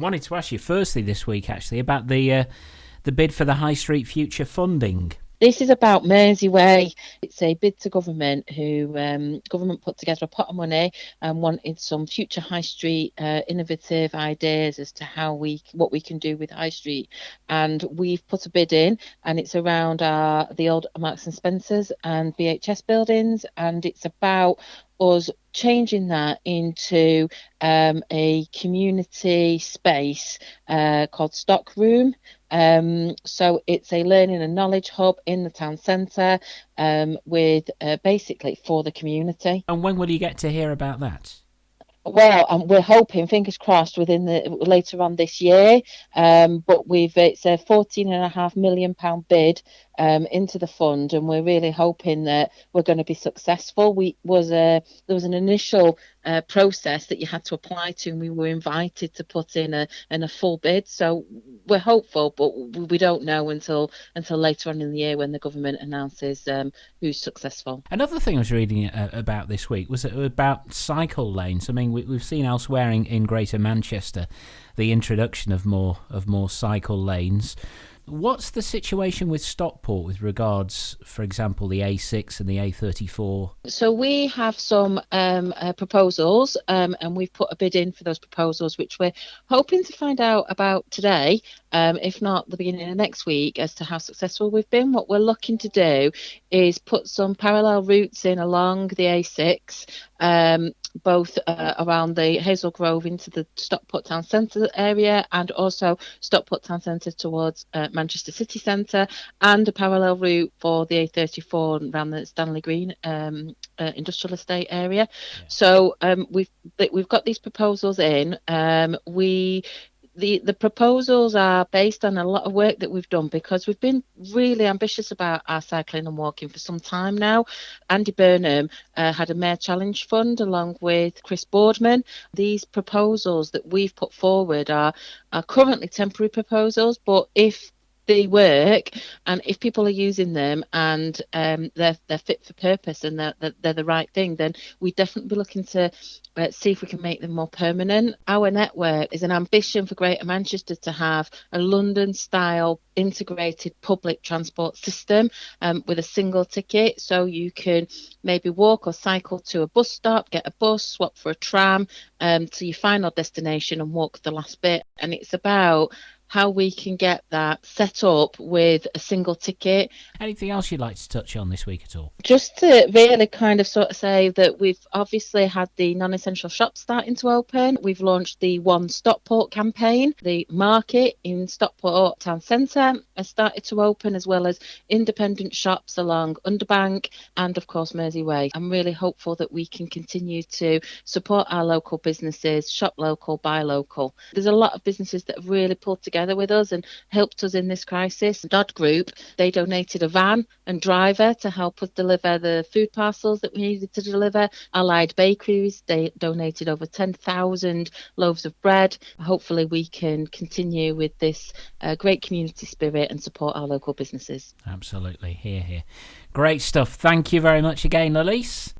wanted to ask you firstly this week, actually, about the bid for the High Street Future funding. This is about Mersey. It's a bid to government who government put together a pot of money and wanted some future high street innovative ideas as to what we can do with high street. And we've put a bid in, and it's around the old Marks and Spencers and VHS buildings, and it's about us changing that into a community space called Stockroom. So it's a learning and knowledge hub in the town centre with basically for the community. And when will you get to hear about that? Well, we're hoping, fingers crossed, later on this year. But it's a £14.5 million bid into the fund, and we're really hoping that we're going to be successful. There was an initial process that you had to apply to, and we were invited to put in a full bid. So we're hopeful, but we don't know until later on in the year when the government announces who's successful. Another thing I was reading about this week was about cycle lanes. I mean, we've seen elsewhere in Greater Manchester the introduction of more cycle lanes. What's the situation with Stockport with regards, for example, the A6 and the A34? So we have some proposals, and we've put a bid in for those proposals, which we're hoping to find out about today, if not the beginning of next week, as to how successful we've been. What we're looking to do is put some parallel routes in along the A6, both around the Hazel Grove into the Stockport Town Centre area, and also Stockport Town Centre towards Manchester City Centre, and a parallel route for the A34 around the Stanley Green industrial estate area. Yeah. So we've got these proposals in. The proposals are based on a lot of work that we've done, because we've been really ambitious about our cycling and walking for some time now. Andy Burnham had a Mayor Challenge Fund along with Chris Boardman. These proposals that we've put forward are currently temporary proposals, but if they work and if people are using them and they're fit for purpose and they're the right thing, then we definitely be looking to see if we can make them more permanent. Our network is an ambition for Greater Manchester to have a London-style integrated public transport system with a single ticket, so you can maybe walk or cycle to a bus stop, get a bus, swap for a tram to your final destination and walk the last bit. And it's about how we can get that set up with a single ticket. Anything else you'd like to touch on this week at all? Just to really kind of sort of say that we've obviously had the non-essential shops starting to open. We've launched the One Stockport campaign. The market in Stockport Town Centre has started to open, as well as independent shops along Underbank and, of course, Mersey Way. I'm really hopeful that we can continue to support our local businesses, shop local, buy local. There's a lot of businesses that have really pulled together with us and helped us in this crisis. Dodd Group, they donated a van and driver to help us deliver the food parcels that we needed to deliver. Allied Bakeries, they donated over 10,000 loaves of bread. Hopefully we can continue with this great community spirit and support our local businesses. Absolutely. Hear, hear. Great stuff. Thank you very much again, Elise.